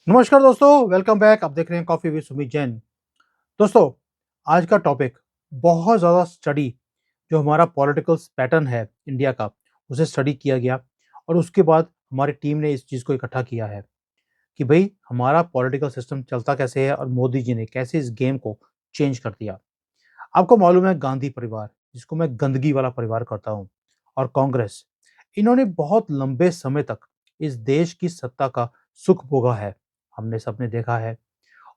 नमस्कार दोस्तों, welcome back. आप देख रहे हैं कॉफी विद सुमित जैन। दोस्तों, आज का टॉपिक बहुत ज़्यादा स्टडी जो हमारा पॉलिटिकल पैटर्न है इंडिया का, उसे स्टडी किया गया और उसके बाद हमारी टीम ने इस चीज़ को इकट्ठा किया है कि भाई हमारा पॉलिटिकल सिस्टम चलता कैसे है और मोदी जी ने कैसे इस गेम को चेंज कर दिया। आपको मालूम है गांधी परिवार, जिसको मैं गंदगी वाला परिवार करता हूँ, और कांग्रेस, इन्होंने बहुत लंबे समय तक इस देश की सत्ता का सुख भोगा है। हमने सबने देखा है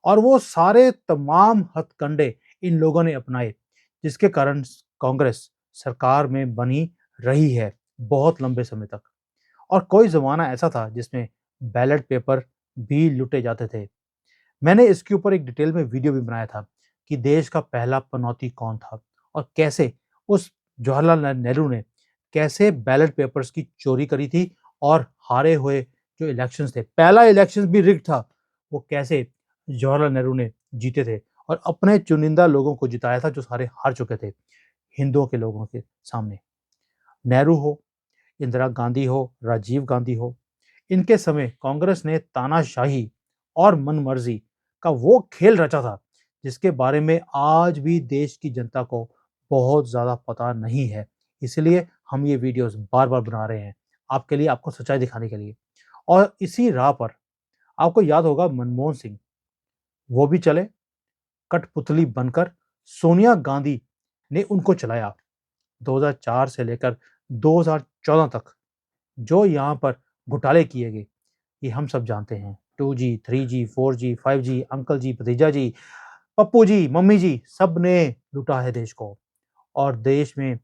और वो सारे तमाम हथकंडे इन लोगों ने अपनाए, जिसके कारण कांग्रेस सरकार में बनी रही है बहुत लंबे समय तक। और कोई ज़माना ऐसा था जिसमें बैलेट पेपर भी लुटे जाते थे। मैंने इसके ऊपर एक डिटेल में वीडियो भी बनाया था कि देश का पहला पनौती कौन था और कैसे उस जवाहरलाल नेहरू ने कैसे बैलेट पेपर्स की चोरी करी थी और हारे हुए जो इलेक्शंस थे, पहला इलेक्शन भी रिग्ड था, वो कैसे जवाहरलाल नेहरू ने जीते थे और अपने चुनिंदा लोगों को जिताया था जो सारे हार चुके थे हिंदुओं के लोगों के सामने। नेहरू हो, इंदिरा गांधी हो, राजीव गांधी हो, इनके समय कांग्रेस ने तानाशाही और मनमर्जी का वो खेल रचा था जिसके बारे में आज भी देश की जनता को बहुत ज़्यादा पता नहीं है। इसलिए हम ये वीडियोस बार-बार बना रहे हैं आपके लिए, आपको सच्चाई दिखाने के लिए। और इसी राह पर आपको याद होगा मनमोहन सिंह, वो भी चले कठपुतली बनकर। सोनिया गांधी ने उनको चलाया 2004 से लेकर 2014 तक। जो यहाँ पर घोटाले किए गए ये हम सब जानते हैं। 2G, 3G, 4G, 5G, uncle जी, भतीजा जी, पप्पू जी, मम्मी जी, सब ने लूटा है देश को। और देश में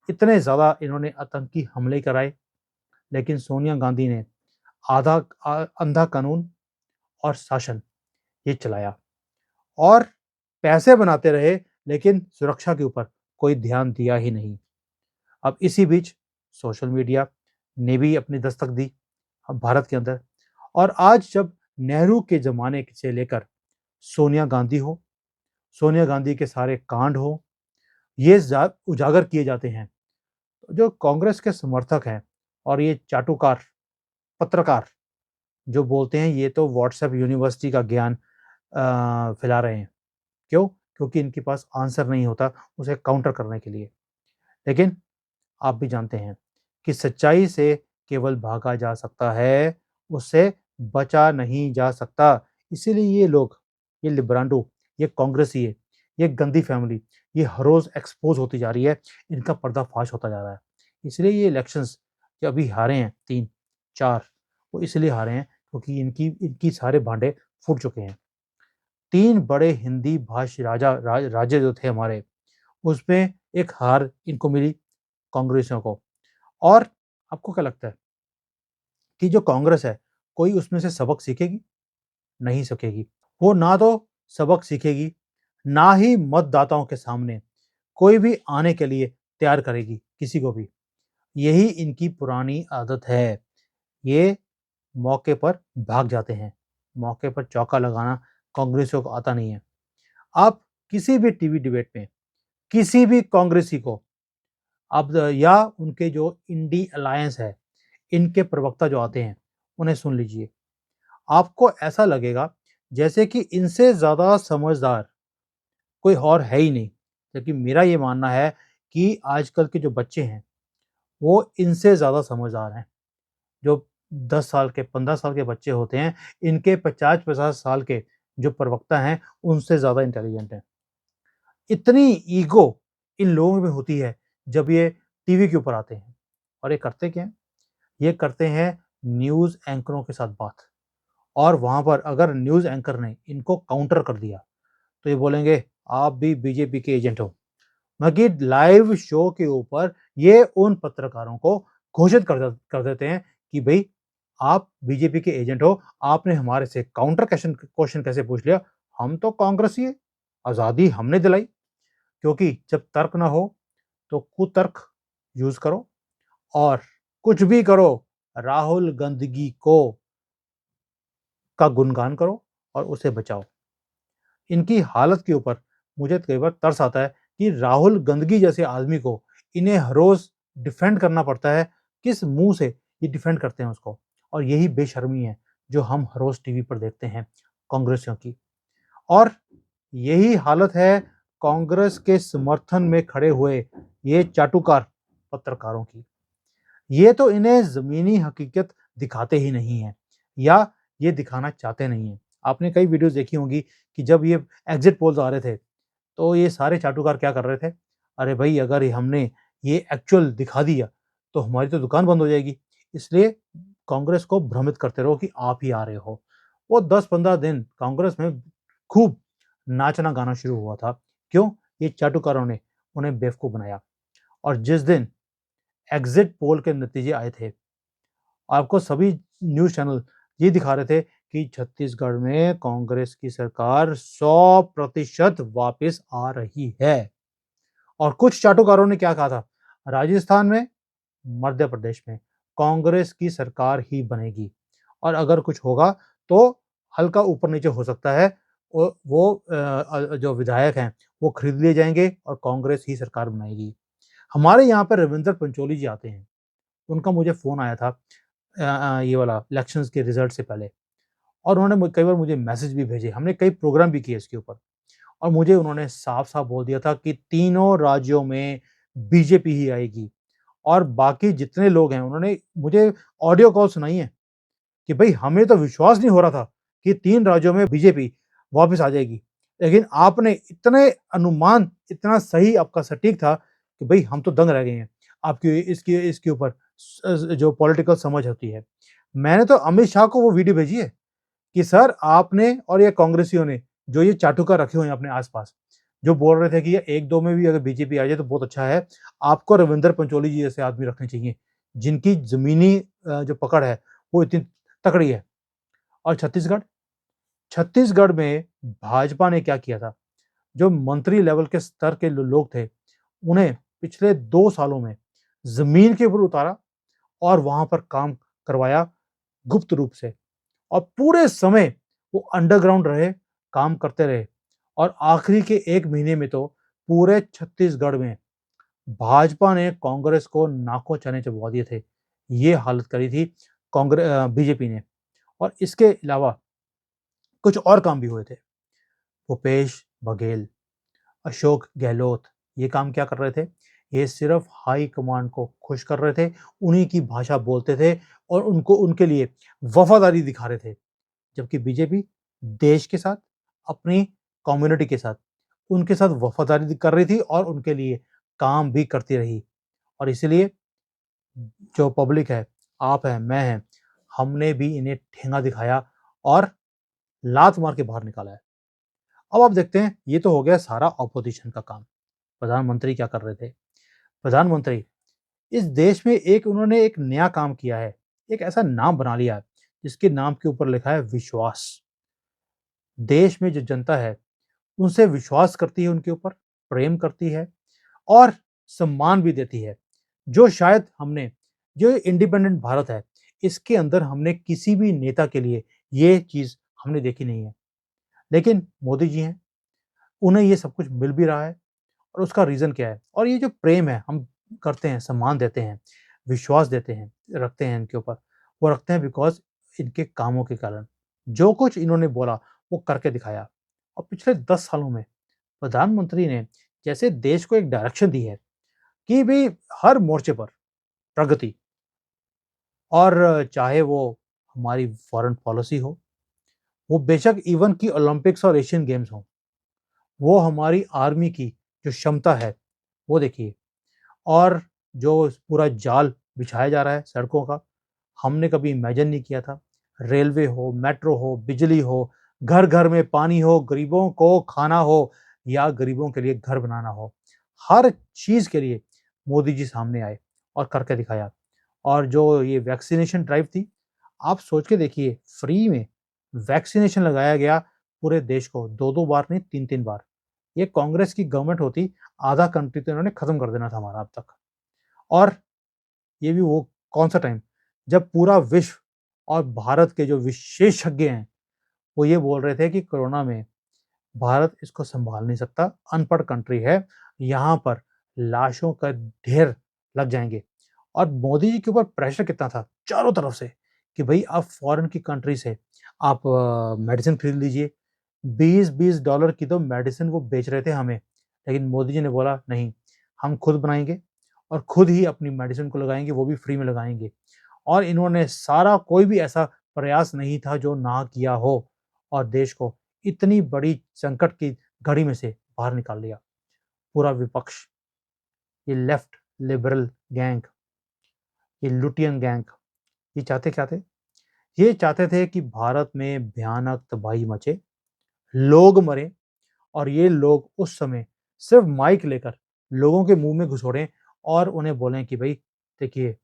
इतने ज़्यादा इन्होंने आतंकी हमले कराए, लेकिन सोनिया गांधी ने आधा अंधा कानून और शासन ये चलाया और पैसे बनाते रहे, लेकिन सुरक्षा के ऊपर कोई ध्यान दिया ही नहीं। अब इसी बीच सोशल मीडिया ने भी अपनी दस्तक दी अब भारत के अंदर। और आज जब नेहरू के ज़माने से लेकर सोनिया गांधी हो, सोनिया गांधी के सारे कांड हो, ये उजागर किए जाते हैं। जो कांग्रेस के समर्थक हैं और ये चाटुकार पत्रकार जो बोलते हैं ये तो व्हाट्सएप यूनिवर्सिटी का ज्ञान फैला रहे हैं। क्यों? क्योंकि इनके पास आंसर नहीं होता उसे काउंटर करने के लिए। लेकिन आप भी जानते हैं कि सच्चाई से केवल भागा जा सकता है, उससे बचा नहीं जा सकता। इसीलिए ये लोग, ये लिब्रांडो, ये कांग्रेसी है, ये गंदी फैमिली, ये हर रोज़ एक्सपोज़ होती जा रही है, इनका पर्दाफ़ाश होता जा रहा है। इसलिए ये इलेक्शंस जो अभी हारे हैं 3-4, वो इसलिए हारे हैं क्योंकि इनकी इनकी सारे भांडे फूट चुके हैं। 3 बड़े हिंदी भाषी राज्य जो थे हमारे, उसमें एक हार इनको मिली, कांग्रेसियों को। और आपको क्या लगता है कि जो कांग्रेस है, कोई उसमें से सबक सीखेगी? नहीं सीखेगी। वो ना तो सबक सीखेगी, ना ही मतदाताओं के सामने कोई भी आने के लिए तैयार करेगी किसी को भी। यही इनकी पुरानी आदत है। ये मौके पर भाग जाते हैं। मौके पर चौका लगाना कांग्रेसियों को आता नहीं है। आप किसी भी टीवी डिबेट में किसी भी कांग्रेसी को आप या उनके जो इंडी अलायंस है, इनके प्रवक्ता जो आते हैं, उन्हें सुन लीजिए। आपको ऐसा लगेगा जैसे कि इनसे ज़्यादा समझदार कोई और है ही नहीं। जबकि मेरा ये मानना है कि आजकल के जो बच्चे हैं, वो इनसे ज़्यादा समझदार हैं। जो 10 साल के, 15 साल के बच्चे होते हैं, इनके 50-50 साल के जो प्रवक्ता हैं, उनसे ज़्यादा इंटेलिजेंट हैं। इतनी ईगो इन लोगों में होती है जब ये टीवी के ऊपर आते हैं। और ये करते क्या हैं? ये करते हैं न्यूज़ एंकरों के साथ बात। और वहाँ पर अगर न्यूज़ एंकर ने इनको काउंटर कर दिया, तो ये बोलेंगे आप भी बीजेपी के एजेंट हो। मगर लाइव शो के ऊपर ये उन पत्रकारों को घोषित कर देते हैं कि भई आप बीजेपी के एजेंट हो, आपने हमारे से काउंटर क्वेश्चन कैसे पूछ लिया? हम तो कांग्रेसी हैं, आज़ादी हमने दिलाई। क्योंकि जब तर्क ना हो तो कुतर्क यूज़ करो और कुछ भी करो, राहुल गंदगी को का गुणगान करो और उसे बचाओ। इनकी हालत के ऊपर मुझे कई बार तरस आता है कि राहुल गंदगी जैसे आदमी को इन्हें हर रोज़ डिफेंड करना पड़ता है। किस मुँह से ये डिफेंड करते हैं उसको? और यही बेशर्मी है जो हम हर रोज टीवी पर देखते हैं कांग्रेसियों की। और यही हालत है कांग्रेस के समर्थन में खड़े हुए ये चाटुकार पत्रकारों की। ये तो इन्हें ज़मीनी हकीकत दिखाते ही नहीं हैं या ये दिखाना चाहते नहीं हैं। आपने कई वीडियोज़ देखी होंगी कि जब ये एग्ज़िट पोल्स आ रहे थे, तो ये सारे चाटुकार क्या कर रहे थे? अरे भई, अगर ये हमने ये एक्चुअल दिखा दिया, तो हमारी तो दुकान बंद हो जाएगी। इसलिए कांग्रेस को भ्रमित करते रहो कि आप ही आ रहे हो। वो 10-15 दिन कांग्रेस में खूब नाचना-गाना शुरू हुआ था। क्यों? ये चाटुकारों ने उन्हें बेवकूफ़ बनाया। और जिस दिन एग्ज़िट पोल के नतीजे आए थे, आपको सभी न्यूज़ चैनल ये दिखा रहे थे कि छत्तीसगढ़ में कांग्रेस की सरकार 100% वापस आ रही है। और कुछ चाटुकारों ने क्या कहा था? राजस्थान में, मध्य प्रदेश में कांग्रेस की सरकार ही बनेगी और अगर कुछ होगा तो हल्का ऊपर-नीचे हो सकता है। वो जो विधायक हैं, वो खरीद लिए जाएँगे और कांग्रेस ही सरकार बनाएगी। हमारे यहाँ पे रविंदर पंचोली जी आते हैं। उनका मुझे फ़ोन आया था ये वाला इलेक्शंस के रिज़ल्ट से पहले और उन्होंने कई बार मुझे मैसेज भी भेजे। हमने कई प्रोग्राम भी किए इसके ऊपर और मुझे उन्होंने साफ-साफ बोल दिया था कि तीनों राज्यों में बीजेपी ही आएगी और बाकी जितने लोग हैं उन्होंने मुझे ऑडियो कॉल सुनाई है कि भई हमें तो विश्वास नहीं हो रहा था कि 3 राज्यों में बीजेपी वापस आ जाएगी। लेकिन आपने इतने अनुमान इतना सही आपका सटीक था कि भई हम तो दंग रह गए हैं, आपकी इसके इसके ऊपर जो पॉलिटिकल समझ होती है। मैंने तो अमित शाह को वो वीडियो भेजी है कि सर आपने और ये कांग्रेसियों ने जो ये चाटुकार रखे हुए हैं अपने आस-पास, जो बोल रहे थे कि ये 1-2 में भी अगर बीजेपी आ जाए तो बहुत अच्छा है। आपको रविंदर पंचोली जी जैसे आदमी रखने चाहिए, जिनकी ज़मीनी जो पकड़ है वो इतनी तकड़ी है। और छत्तीसगढ़? छत्तीसगढ़ में भाजपा ने क्या किया था? जो मंत्री लेवल के स्तर के लोग थे, उन्हें पिछले 2 सालों में ज़मीन के ऊपर उतारा और वहाँ पर काम करवाया गुप्त रूप से और पूरे समय वो अंडरग्राउंड रहे, काम करते रहे और आखिरी के 1 महीने में तो पूरे छत्तीसगढ़ में भाजपा ने कांग्रेस को नाकों चने चबवा दिए थे। ये हालत करी थी बीजेपी ने। और इसके अलावा कुछ और काम भी हुए थे। भूपेश बघेल, अशोक गहलोत ये काम क्या कर रहे थे? ये सिर्फ़ हाई कमांड को खुश कर रहे थे, उन्हीं की भाषा बोलते थे और उनको उनके लिए वफ़ादारी दिखा रहे थे। जबकि बीजेपी देश के साथ, अपनी कम्युनिटी के साथ, उनके साथ वफ़ादारी कर रही थी और उनके लिए काम भी करती रही। और इसीलिए जो पब्लिक है, आप हैं, मैं हैं, हमने भी इन्हें ठेंगा दिखाया और लात मार के बाहर निकाला है। अब आप देखते हैं, ये तो हो गया सारा ऑपोज़िशन का काम। प्रधानमंत्री क्या कर रहे थे? प्रधानमंत्री इस देश में एक उन्होंने एक नया काम किया है, एक ऐसा नाम बना लिया है, जिसके नाम के ऊपर लिखा है विश्वास। देश में जो जनता है, उनसे विश्वास करती है उनके ऊपर, प्रेम करती है और सम्मान भी देती है। जो शायद हमने जो इंडिपेंडेंट भारत है, इसके अंदर हमने किसी भी नेता के लिए ये चीज़ हमने देखी नहीं है। लेकिन मोदी जी हैं, उन्हें ये सब कुछ मिल भी रहा है और उसका रीज़न क्या है? और ये जो प्रेम है हम करते हैं, सम्मान देते हैं, विश्वास देते हैं, रखते हैं इनके ऊपर, वो रखते हैं बिकॉज़ इनके कामों के कारण। जो कुछ इन्होंने बोला, वो करके दिखाया और पिछले 10 सालों में प्रधानमंत्री ने जैसे देश को एक डायरेक्शन दी है कि भई हर मोर्चे पर प्रगति और चाहे वो हमारी फॉरेन पॉलिसी हो, वो बेशक इवन कि ओलंपिक्स और एशियन गेम्स हों, वो हमारी आर्मी की जो क्षमता है, वो देखिए और जो पूरा जाल बिछाया जा रहा है सड़कों का, हमने कभी इमेजिन नहीं किया था। रेलवे हो, मेट्रो हो, बिजली हो, घर-घर में पानी हो, गरीबों को खाना हो या गरीबों के लिए घर बनाना हो, हर चीज़ के लिए मोदी जी सामने आए और करके दिखाया। और जो ये वैक्सीनेशन ड्राइव थी, आप सोच के देखिए फ्री में वैक्सीनेशन लगाया गया पूरे देश को 2-2 बार नहीं 3-3 बार। ये कांग्रेस की गवर्नमेंट होती, आधा कंट्री तो इन्होंने खत्म कर देना था हमारा अब तक। और ये भी वो कौन-सा टाइम जब पूरा विश्व और भारत के जो विशेषज्ञ हैं, वो ये बोल रहे थे कि कोरोना में भारत इसको सँभाल नहीं सकता, अनपढ़ कंट्री है, यहाँ पर लाशों का ढेर लग जाएँगे। और मोदी जी के ऊपर प्रेशर कितना था, चारों तरफ से, कि भाई आप फॉरेन की कंट्री से आप मेडिसिन खरीद लीजिए। 20-20 डॉलर की तो मेडिसिन वो बेच रहे थे हमें, लेकिन मोदी जी ने बोला नहीं, हम खुद बनाएंगे और खुद ही अपनी मेडिसिन को लगाएंगे, वो भी फ्री में लगाएंगे। और इन्होंने सारा कोई भी ऐसा प्रयास नहीं था जो ना किया हो और देश को इतनी बड़ी संकट की घड़ी में से बाहर निकाल लिया। पूरा विपक्ष, ये लेफ्ट लिबरल गैंग, ये लुटियन गैंग, ये चाहते क्या थे? ये चाहते थे कि भारत में भयानक तबाही मचे, लोग मरे और ये लोग उस समय सिर्फ माइक लेकर लोगों के मुंह में घुसोड़ें और उन्हें बोलें कि भाई देखिए,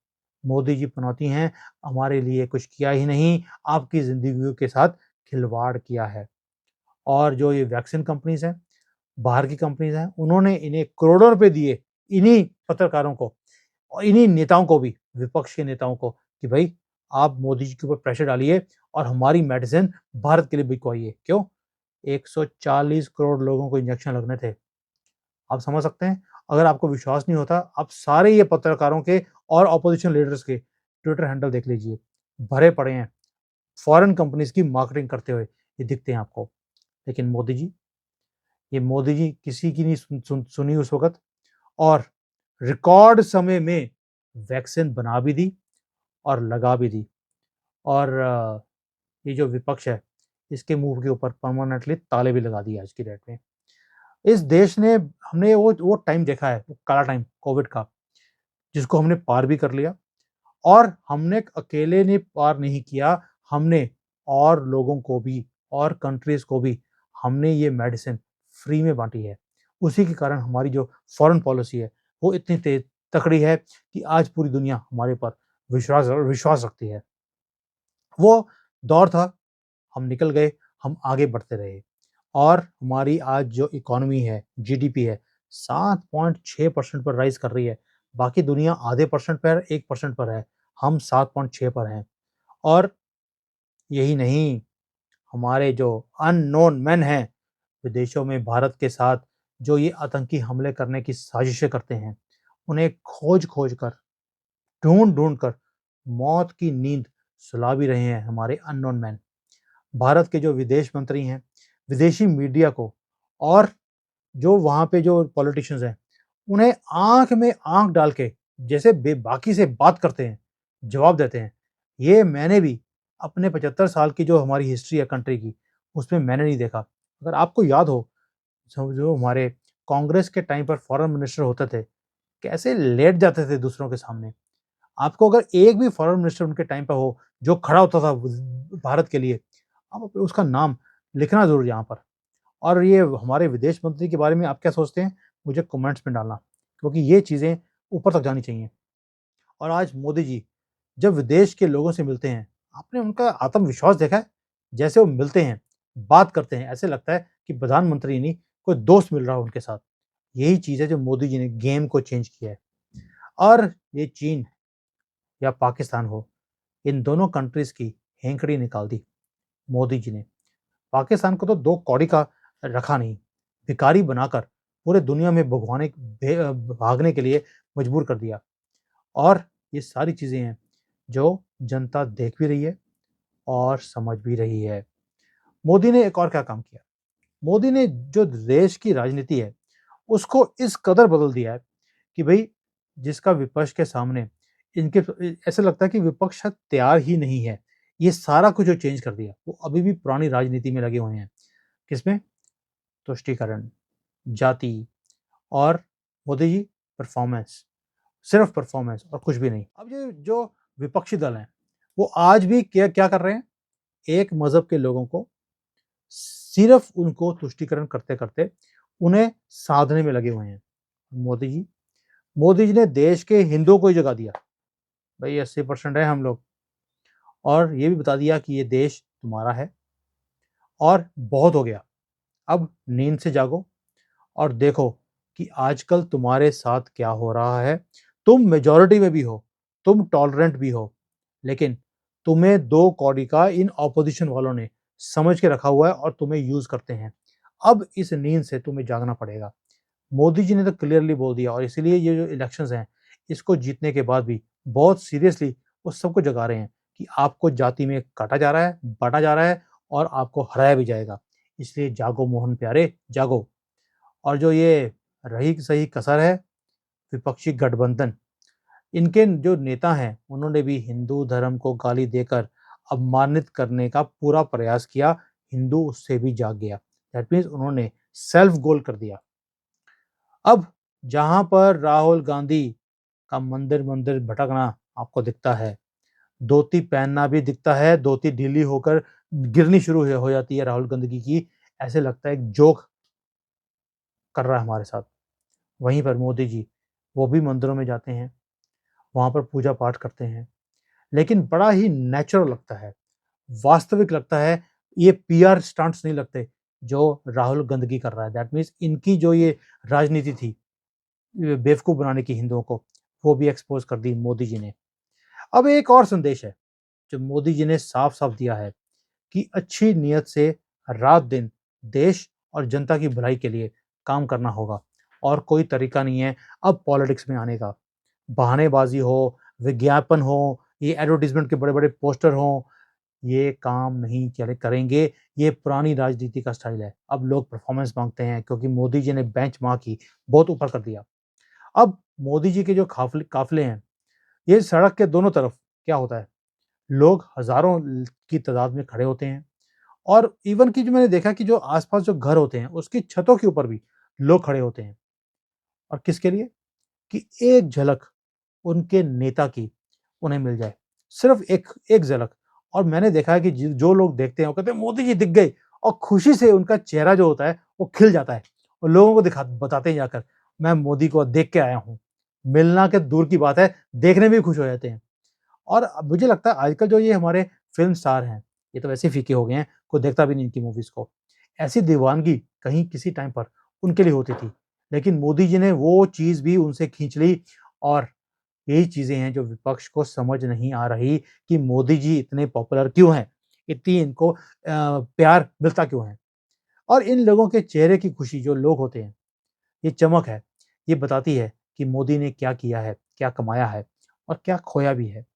मोदी जी पनौती हैं, हमारे लिए कुछ किया ही नहीं, आपकी ज़िंदगियों के साथ खिलवाड़ किया है। और जो ये वैक्सीन कंपनीज़ हैं, बाहर की कंपनीज़ हैं, उन्होंने इन्हें करोड़ों रुपए दिए, इन्हीं पत्रकारों को और इन्हीं नेताओं को भी, विपक्ष के नेताओं को, कि भाई आप मोदी जी के ऊपर प्रेशर डालिए और हमारी मेडिसिन भारत के लिए बिकवाइए। क्यों? 140 करोड़ लोगों को इंजेक्शन लगने थे। आप समझ सकते हैं? अगर आपको विश्वास नहीं होता, आप सारे ये पत्रकारों के और ऑपोजिशन लीडर्स के ट्विटर हैंडल देख लीजिए, भरे पड़े हैं। फॉरेन कंपनीज़ की मार्केटिंग करते हुए ये दिखते हैं आपको। लेकिन मोदी जी किसी की नहीं सुनी उस वक़्त और रिकॉर्ड समय में वैक्सीन बना भी दी और लगा भी दी। और ये जो विपक्ष है, इसके मुँह के ऊपर परमानेंटली ताले भी लगा दिए आज की डेट में। इस देश ने हमने वो टाइम देखा है, वो काला टाइम कोविड का, जिसको हमने पार भी कर लिया और हमने अकेले ने पार नहीं किया, हमने और लोगों को भी और कंट्रीज़ को भी हमने ये मेडिसिन फ्री में बाँटी है। उसी के कारण हमारी जो फ़ॉरेन पॉलिसी है, वो इतनी तकड़ी है कि आज पूरी दुनिया हमारे ऊपर विश्वास रखती है। वो दौर था, हम निकल गए, हम आगे बढ़ते रहे और हमारी आज जो इकोनॉमी है, जीडीपी है, 7.6% पर राइज़ कर रही है। बाकी दुनिया आधे परसेंट पर, 1% पर है, हम 7.6 पर हैं। और यही नहीं, हमारे जो अननोन मैन हैं, विदेशों में भारत के साथ जो ये आतंकी हमले करने की साजिशें करते हैं, उन्हें खोज-खोज कर, ढूँढ-ढूँढ कर मौत की नींद सुला भी रहे हैं हमारे अननोन मैन। भारत के जो विदेश मंत्री हैं, विदेशी मीडिया को और जो वहाँ पे जो पॉलिटिशियंस हैं, उन्हें आँख में आँख डाल के जैसे बेबाकी से बात करते हैं, जवाब देते हैं। ये मैंने भी अपने 75 साल की जो हमारी हिस्ट्री है कंट्री की, उसमें मैंने नहीं देखा। अगर आपको याद हो, जो हमारे कांग्रेस के टाइम पर फॉरेन मिनिस्टर होते थे, कैसे लेट जाते थे दूसरों के सामने। आपको अगर एक भी फॉरेन मिनिस्टर उनके टाइम पे हो, जो खड़ा होता था भारत के लिए, आप उसका नाम लिखना ज़रूर यहाँ पर। और ये हमारे विदेश मंत्री के बारे में आप क्या सोचते हैं? मुझे कमेंट्स में डालना, क्योंकि ये चीज़ें ऊपर तक जानी चाहिए। और आज मोदी जी जब विदेश के लोगों से मिलते हैं, आपने उनका आत्मविश्वास देखा है? जैसे वो मिलते हैं, बात करते हैं, ऐसे लगता है कि प्रधानमंत्री नहीं, कोई दोस्त मिल रहा हो उनके साथ। यही चीज़ है जो मोदी जी ने गेम को चेंज किया है। और ये चीन या पाकिस्तान हो, इन दोनों कंट्रीज़ की हेंकड़ी निकाल दी मोदी जी ने। पाकिस्तान को तो 2 कौड़ी का रखा नहीं, भिखारी बनाकर पूरे दुनिया में भागने के लिए मजबूर कर दिया। और ये सारी चीज़ें हैं जो जनता देख भी रही है और समझ भी रही है। मोदी ने एक और क्या काम किया? मोदी ने जो देश की राजनीति है, उसको इस कदर बदल दिया है कि भई जिसका विपक्ष के सामने इनके ऐसा लगता है कि विपक्ष शायद तैयार ही नहीं है। ये सारा कुछ जो चेंज कर दिया, वो अभी भी पुरानी राजनीति में लगे हुए हैं। किसमें? तुष्टीकरण, जाति और मोदी जी परफॉर्मेंस, सिर्फ परफॉर्मेंस और कुछ भी नहीं। अब ये जो विपक्षी दल हैं, वो आज भी क्या क्या कर रहे हैं? एक मज़हब के लोगों को सिर्फ उनको तुष्टीकरण करते-करते उन्हें साधने में लगे हुए हैं। मोदी जी मोदी जी ने देश के हिंदुओं को ही जगा दिया। भई 80% है हम लोग और ये भी बता दिया कि ये देश तुम्हारा है और बहुत हो गया। अब नींद से जागो और देखो कि आजकल तुम्हारे साथ क्या हो रहा है। तुम मेजॉरिटी में भी हो, तुम टॉलरेंट भी हो, लेकिन तुम्हें 2 कौड़ी का इन ऑपोजिशन वालों ने समझ के रखा हुआ है और तुम्हें यूज़ करते हैं। अब इस नींद से तुम्हें जागना पड़ेगा। मोदी जी ने तो क्लियरली बोल दिया और इसीलिए ये जो इलेक्शंस हैं, इसको जीतने के बाद भी बहुत सीरियसली वो सबको जगा रहे हैं कि आपको जाति में काटा जा रहा है, बाँटा जा रहा है और आपको हराया भी जाएगा। इसलिए जागो मोहन प्यारे, जागो। और जो ये रही सही कसर है विपक्षी गठबंधन, इनके जो नेता हैं, उन्होंने भी हिंदू धर्म को गाली देकर अपमानित करने का पूरा प्रयास किया। हिंदू उससे भी जाग गया। दैट मीन्स उन्होंने सेल्फ गोल कर दिया। अब जहां पर राहुल गांधी का मंदिर-मंदिर भटकना आपको दिखता है, धोती पहनना भी दिखता है, धोती ढीली होकर गिरनी शुरू हो जाती है राहुल गांधी की, ऐसे लगता है एक जोक कर रहा है हमारे साथ। वहीं पर मोदी जी, वो भी मंदिरों में जाते हैं, वहाँ पर पूजा पाठ करते हैं, लेकिन बड़ा ही नेचुरल लगता है, वास्तविक लगता है, ये पीआर स्टंट्स नहीं लगते, जो राहुल गंदगी कर रहा है। दैट मीन्स इनकी जो ये राजनीति थी, ये बेवकूफ़ बनाने की हिंदुओं को, वो भी एक्सपोज़ कर दी मोदी जी ने। अब एक और संदेश है, जो मोदी जी ने साफ-साफ दिया है कि अच्छी नीयत से रात-दिन देश और जनता की भलाई के लिए काम करना होगा और कोई तरीका नहीं है अब पॉलिटिक्स में आने का। बहानेबाज़ी हो, विज्ञापन हो, ये एडवर्टाइज़मेंट के बड़े-बड़े पोस्टर हों, ये काम नहीं चले करेंगे, ये पुरानी राजनीति का स्टाइल है। अब लोग परफ़ॉर्मेंस माँगते हैं क्योंकि मोदी जी ने बेंचमार्क ही बहुत ऊपर कर दिया। अब मोदी जी के जो काफ़िले हैं, ये सड़क के दोनों तरफ क्या होता है, लोग हज़ारों की तादाद में खड़े होते हैं और इवन कि जो मैंने देखा कि जो आस-पास जो घर होते हैं, उसकी छतों के ऊपर भी लोग खड़े होते हैं और किसके लिए? कि एक झलक उनके नेता की उन्हें मिल जाए। सिर्फ़ एक एक झलक। और मैंने देखा है कि जो लोग देखते हैं वो कहते हैं मोदी जी दिख गए और खुशी से उनका चेहरा जो होता है वो खिल जाता है और लोगों को बताते हैं जाकर, मैं मोदी को देख के आया हूँ। मिलना के दूर की बात है, देखने में भी खुश हो जाते हैं। और मुझे लगता है आजकल जो ये हमारे फ़िल्म स्टार हैं, ये तो वैसे ही फीके हो गए हैं, कोई देखता भी नहीं इनकी मूवीज़ को। ऐसी दीवानगी कहीं किसी टाइम पर उनके लिए होती थी, लेकिन मोदी जी ने वो चीज़ भी उनसे खींच ली और यही चीज़ें हैं जो विपक्ष को समझ नहीं आ रही कि मोदी जी इतने पॉपुलर क्यों हैं? इतनी इनको प्यार मिलता क्यों है? और इन लोगों के चेहरे की खुशी जो लोग होते हैं, ये चमक है, ये बताती है कि मोदी ने क्या किया है, क्या कमाया है और क्या खोया भी है।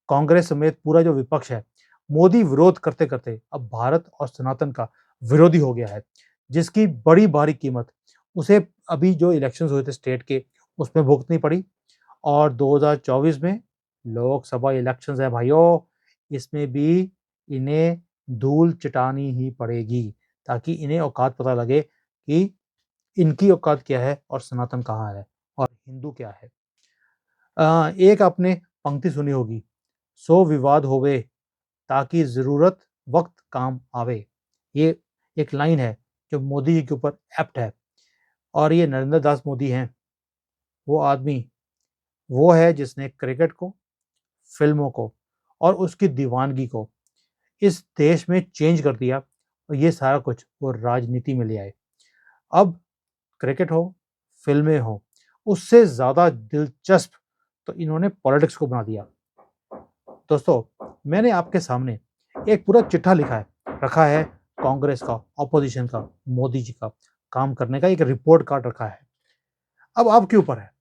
कांग्रेस समेत पूरा जो विपक्ष है, मोदी विरोध करते-करते अब भारत और सनातन का विरोधी हो गया है, जिसकी बड़ी भारी कीमत उसे अभी जो इलेक्शंस हुए थे स्टेट के, उसमें भुगतनी पड़ी। और 2024 में लोकसभा इलेक्शंस है भाइयों, इसमें भी इन्हें धूल चटानी ही पड़ेगी, ताकि इन्हें औकात पता लगे कि इनकी औकात क्या है और सनातन कहाँ है और हिंदू क्या है। एक आपने पंक्ति सुनी होगी, सो विवाद होवे ताकि ज़रूरत वक़्त काम आवे। ये एक लाइन है जो मोदी जी के ऊपर एप्ट है और ये नरेंद्र दास मोदी हैं, वो आदमी वो है जिसने क्रिकेट को, फ़िल्मों को और उसकी दीवानगी को इस देश में चेंज कर दिया और ये सारा कुछ वो राजनीति में ले आए। अब क्रिकेट हो, फ़िल्में हों, उससे ज़्यादा दिलचस्प तो इन्होंने पॉलिटिक्स को बना दिया। दोस्तों, मैंने आपके सामने एक पूरा चिट्ठा रखा है कांग्रेस का, ऑपोज़िशन का, मोदी जी का, काम करने का एक रिपोर्ट कार्ड रखा है। अब आपके ऊपर है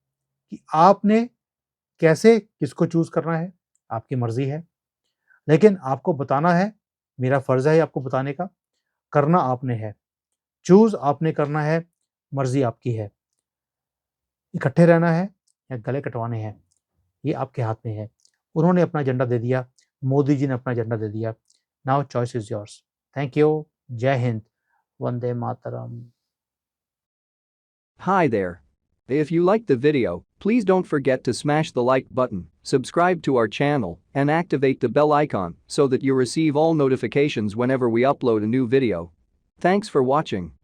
कि आपने कैसे किसको चूज़ करना है, आपकी मर्ज़ी है। लेकिन आपको बताना है, मेरा फ़र्ज़ है आपको बताने का, करना आपने है। चूज़ आपने करना है, मर्ज़ी आपकी है। इकट्ठे रहना है या गले कटवाने हैं, ये आपके हाथ में है। उन्होंने अपना एजेंडा दे दिया, मोदी जी ने अपना एजेंडा दे दिया। Now choice is yours. Thank you. जय Hind. Vande Mataram. Hi there. If you liked the video, please don't forget to smash the like button, subscribe to our channel, and activate the bell icon so that you receive all notifications whenever we upload a new video. Thanks for watching.